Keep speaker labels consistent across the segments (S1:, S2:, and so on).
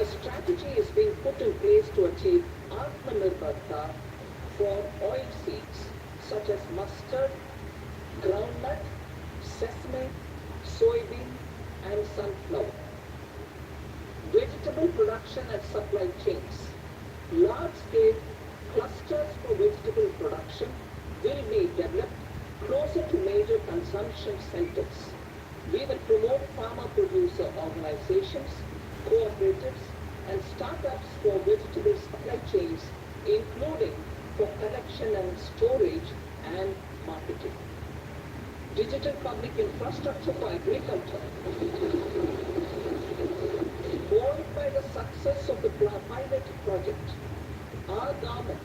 S1: A strategy is being put in place to achieve Atmanirbharta for oil seeds such as mustard, groundnut, sesame, soybean and sunflower. Vegetable production and supply chains. Large-scale clusters for vegetable production will be developed closer to major consumption centers. We will promote farmer-producer organizations, cooperatives, and startups for vegetable supply chains, including for collection and storage and marketing. Digital public infrastructure for agriculture. Buoyed by the success of the pilot project, our government,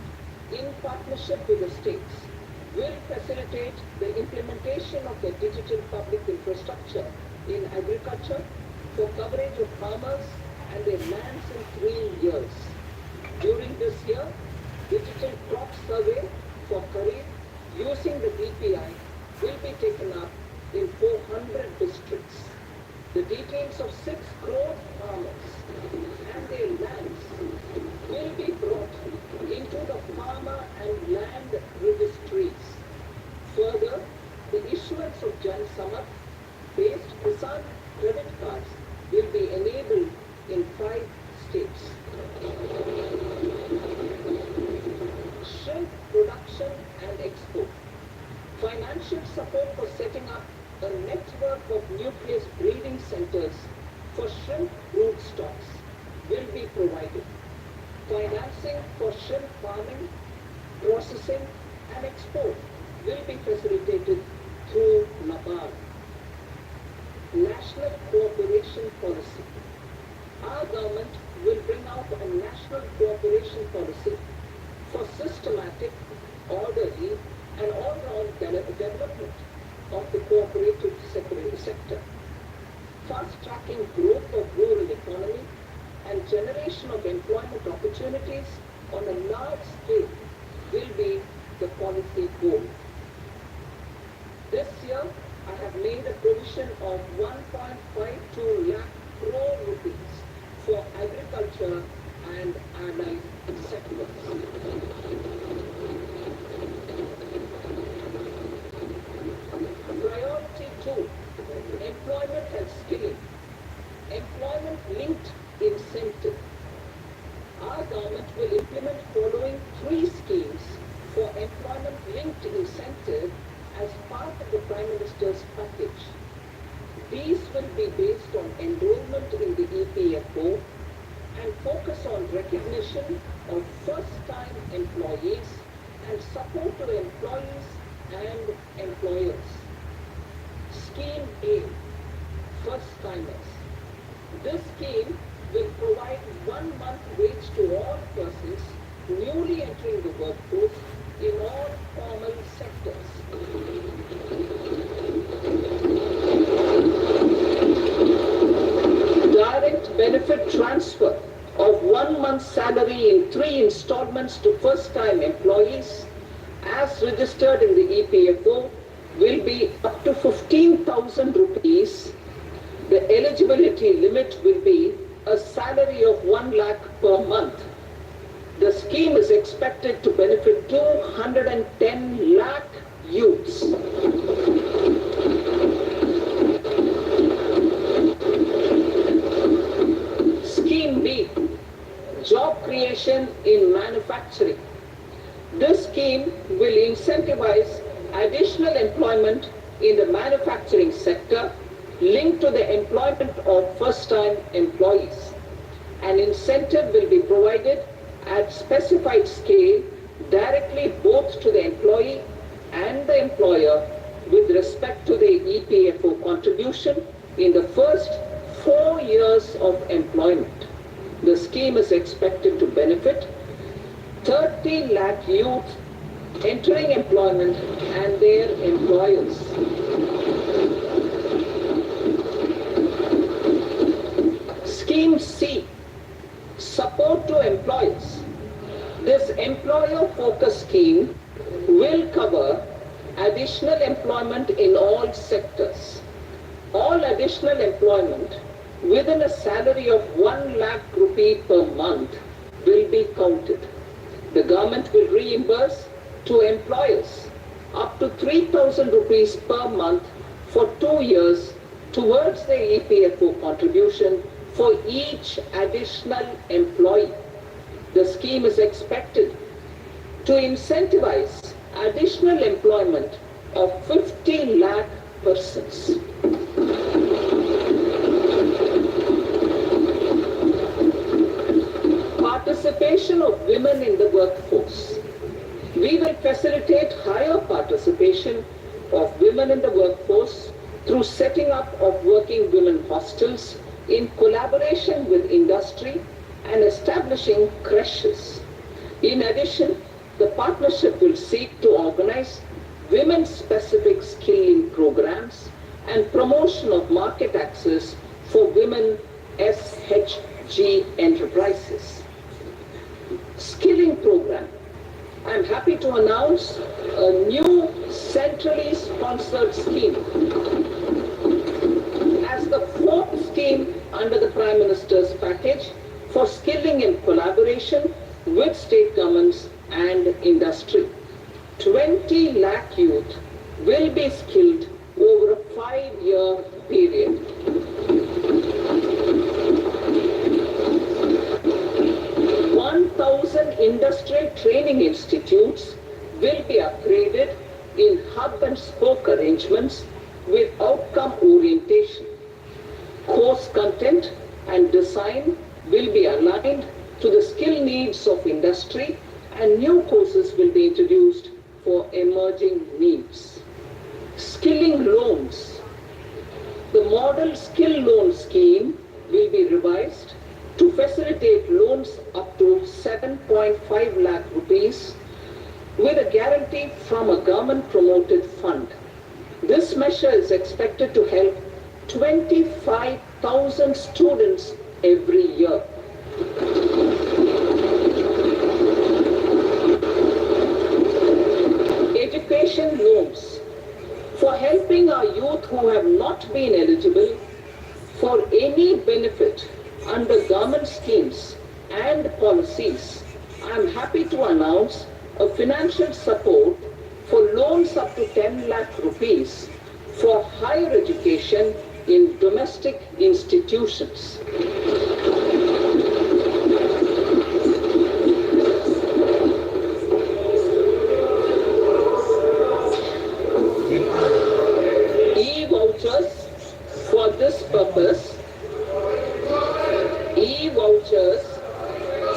S1: in partnership with the states, will facilitate the implementation of the digital public infrastructure in agriculture for coverage of farmers and their lands in 3 years. During this year, digital crop survey for Kharif using the DPI will be taken up in 400 districts. The details of 6 crore farmers and their lands will be brought into the farmer and land registries. Further, the issuance of Jan Samarth based Kisan credit cards will be enabled in 5 states. Shrimp production and export. Financial support for setting up a network of nucleus breeding centers for shrimp brood stocks will be provided. Financing for shrimp farming, processing and export will be facilitated through NABARD. National Cooperation Policy. Our government will bring out a national cooperation policy for systematic, orderly and all-round development of the cooperative sector, fast-tracking growth of rural economy and generation of employment opportunities on a large scale will be the policy goal. This year, I have made a provision of 1.52 lakh crore rupees for agriculture and allied sectors. Priority 2, employment and skilling. Employment-linked incentive. Our government will implement following 3 schemes for employment-linked incentive as part of the Prime Minister's package. These will be based on enrollment in the EPFO and focus on recognition of first-time employees and support to employees and employers. Scheme A, first-timers. This scheme will provide 1 month wage to all persons newly entering the workforce in all formal sectors. Direct benefit transfer of 1 month's salary in 3 installments to first-time employees as registered in the EPFO will be up to 15,000 rupees. The eligibility limit will be a salary of 1 lakh per month. The scheme is expected to benefit 210 lakh youths. Scheme B, job creation in manufacturing. This scheme will incentivize additional employment in the manufacturing sector linked to the employment of first-time employees. An incentive will be provided at specified scale directly both to the employee and the employer with respect to the EPFO contribution in the first 4 years of employment. The scheme is expected to benefit 30 lakh youth entering employment and their employers. Scheme C, support to employers. This employer-focused scheme will cover additional employment in all sectors. All additional employment within a salary of 1 lakh rupee per month will be counted. The government will reimburse to employers up to 3,000 rupees per month for 2 years towards their EPFO contribution for each additional employee. The scheme is expected to incentivize additional employment of 50 lakh persons. Participation of women in the workforce. We will facilitate higher participation of women in the workforce through setting up of working women hostels in collaboration with industry and establishing creches. In addition, the partnership will seek to organize women-specific skilling programs and promotion of market access for women SHG enterprises. Skilling program. I am happy to announce a new centrally sponsored scheme as the fourth scheme under the Prime Minister's package for skilling in collaboration with state governments and industry. 20 lakh youth will be skilled over a 5-year period. 1,000 industrial training institutes will be upgraded in hub and spoke arrangements with outcome orientation. Course content and design will be aligned to the skill needs of industry, and new courses will be introduced for emerging needs. Skilling loans. The model skill loan scheme will be revised to facilitate loans up to 7.5 lakh rupees with a guarantee from a government-promoted fund. This measure is expected to help 25,000 students every year. Education loans. For helping our youth who have not been eligible for any benefit under government schemes and policies, I am happy to announce a financial support for loans up to 10 lakh rupees for higher education in domestic institutions. E-vouchers for this purpose. E-vouchers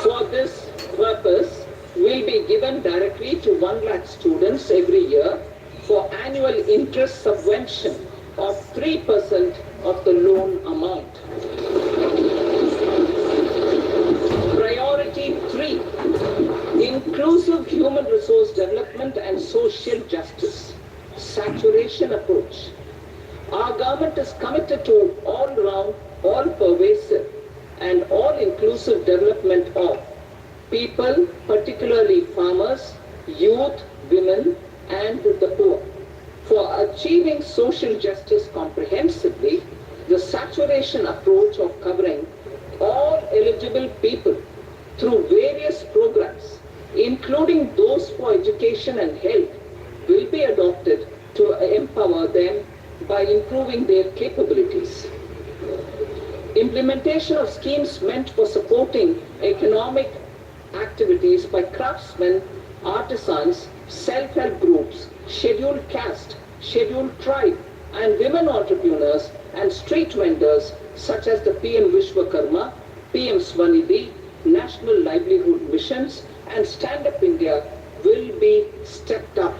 S1: for this purpose will be given directly to 1 lakh students every year for annual interest subvention of 3% of the loan amount. Priority 3, inclusive human resource development and social justice. Saturation approach. Our government is committed to all-round, all-pervasive and all-inclusive development of people, particularly farmers, youth, women, and the poor. For achieving social justice comprehensively, the saturation approach of covering all eligible people through various programs, including those for education and health, will be adopted to empower them by improving their capabilities. Implementation of schemes meant for supporting economic activities by craftsmen, artisans, self-help groups, scheduled caste, scheduled tribe, and women entrepreneurs and street vendors such as the PM Vishwakarma, PM Swanidhi, National Livelihood Missions, and Stand Up India will be stepped up.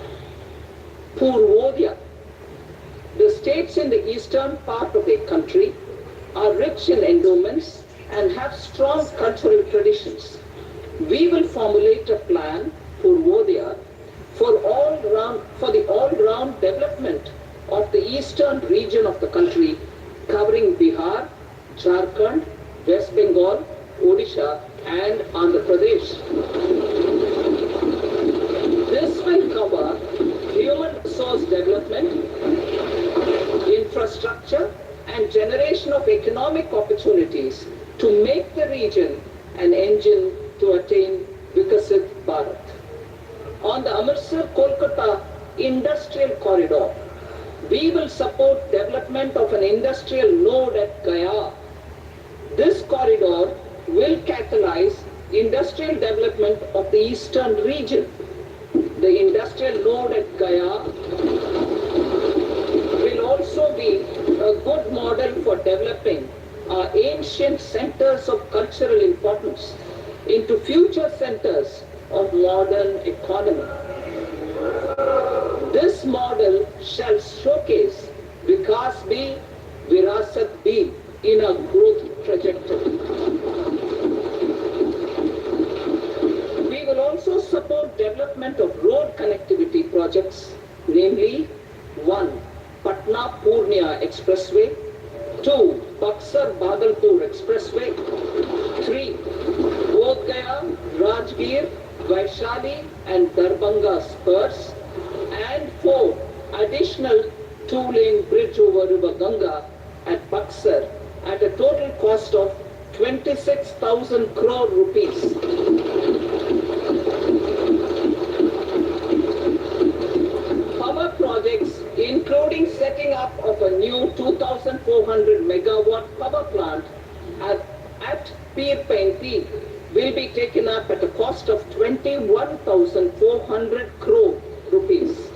S1: Purvodaya. The states in the eastern part of the country are rich in endowments and have strong cultural traditions. We will formulate a plan, Purvodaya, for the all-round development of the eastern region of the country, covering Bihar, Jharkhand, West Bengal, Odisha, and Andhra Pradesh. This will cover human resource development, infrastructure, and generation of economic opportunities to make the region an engine to attain Vikasit Bharat. On the Amritsar-Kolkata Industrial Corridor, we will support development of an industrial node at Gaya. This corridor will catalyze industrial development of the eastern region. The industrial node at Gaya will also be a good model for developing our ancient centers of cultural importance into future centers of modern economy. This model shall showcase Vikas B, Virasat B in a growth trajectory. We will also support development of road connectivity projects, namely 1. Patna-Purnia Expressway, 2. Buxar-Bhagalpur Expressway, 3. Bodh Gaya, Rajgir, Vaishali and Darbhanga spurs, and 4. Additional 2-lane bridge over River Ganga at Buxar at a total cost of 26,000 crore rupees. Power projects including setting up of a new 2,400 megawatt power plant at Pir Painti will be taken up at a cost of 21,400 crore rupees.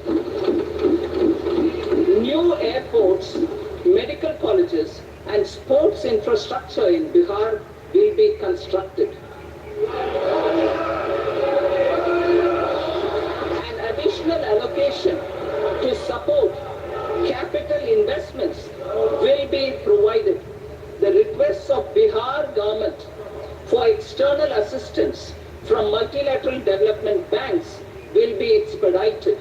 S1: New airports, medical colleges and sports infrastructure in Bihar will be constructed. An additional allocation to support capital investments will be provided. The requests of Bihar government for external assistance from multilateral development banks will be expedited.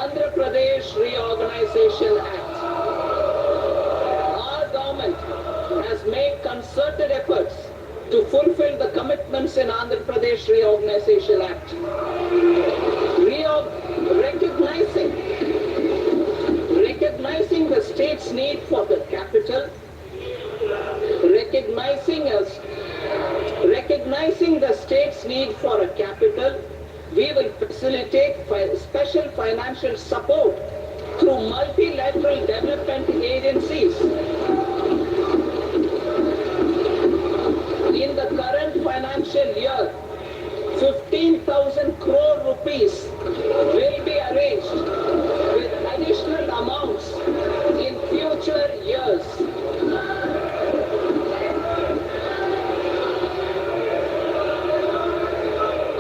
S1: Andhra Pradesh Reorganization Act. Our government has made concerted efforts to fulfill the commitments in Andhra Pradesh Reorganization Act. Recognizing the state's need for the capital, recognizing the state's need for a capital, we will facilitate special financial support through multilateral development agencies. In the current financial year, 15,000 crore rupees will be arranged with additional amounts in future years.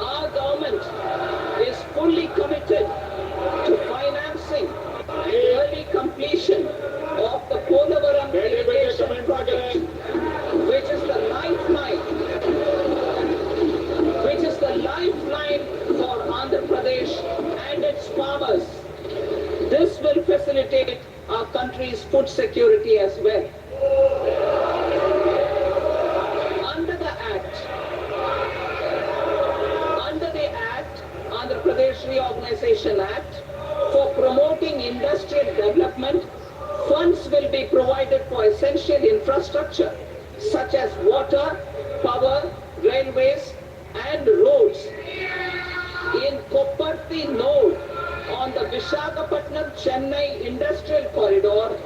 S1: Our government is fully committed to financing and early completion of the Polavaram irrigation project, which is the lifeline for Andhra Pradesh and its farmers. This will facilitate our country's food security as well. Under the Andhra Pradesh Reorganization Act, for promoting industrial development, funds will be provided for essential infrastructure such as water, power, railways and roads. In Kopparthi node on the Visakhapatnam-Chennai Industrial Corridor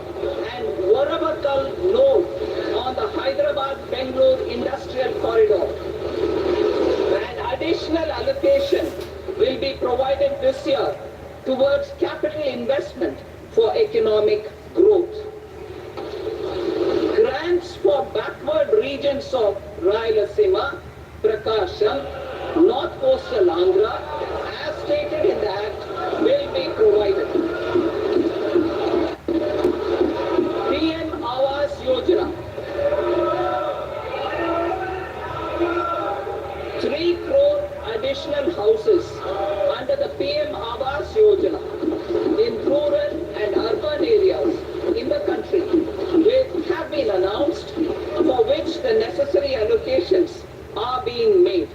S1: and Varavakal node on the Hyderabad-Bengaluru Industrial Corridor. An additional allocation will be provided this year towards capital investment for economic growth. Grants for backward regions of Rayalaseema, Prakasham, North Coastal Andhra, as stated in the Act, will be provided. PM Awas Yojana. 3 crore additional houses under the PM Awas Yojana in rural and urban areas in the country have been announced, for which the necessary allocations are being made.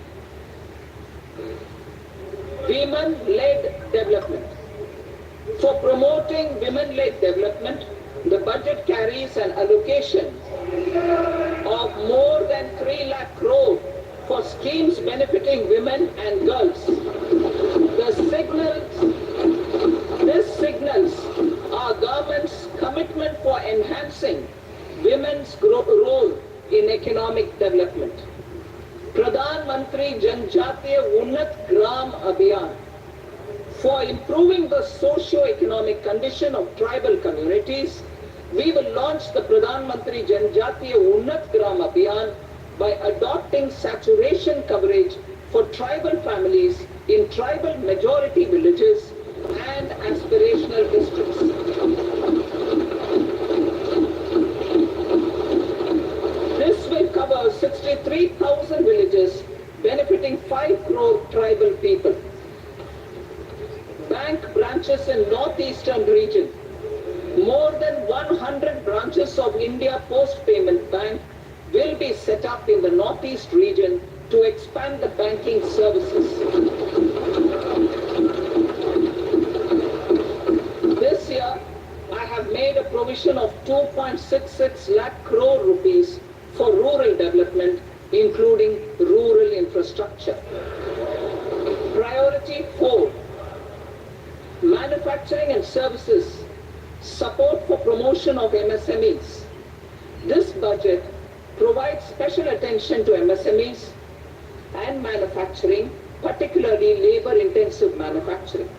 S1: Supporting women-led development, the budget carries an allocation of more than 3 lakh crore for schemes benefiting women and girls. This signals our government's commitment for enhancing women's role in economic development. Pradhan Mantri Janjatiya Unnat Gram Abhiyan. For improving the socio-economic condition of tribal communities, we will launch the Pradhan Mantri Janjatiya Unnat Gram Abhiyan by adopting saturation coverage for tribal families in tribal majority villages and aspirational districts. This will cover 63,000 villages benefiting 5 crore tribal people. Bank branches in northeastern region. More than 100 branches of India Post Payment Bank will be set up in the northeast region to expand the banking services. This year, I have made a provision of 2.66 lakh crore rupees for rural development, including rural infrastructure. Priority 4. Manufacturing and services. Support for promotion of MSMEs. This budget provides special attention to MSMEs and manufacturing, particularly labor-intensive manufacturing.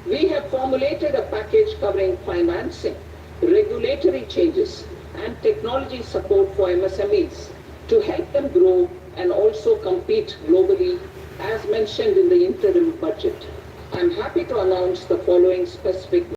S1: We have formulated a package covering financing, regulatory changes, and technology support for MSMEs to help them grow and also compete globally, as mentioned in the interim budget. I am happy to announce the following specific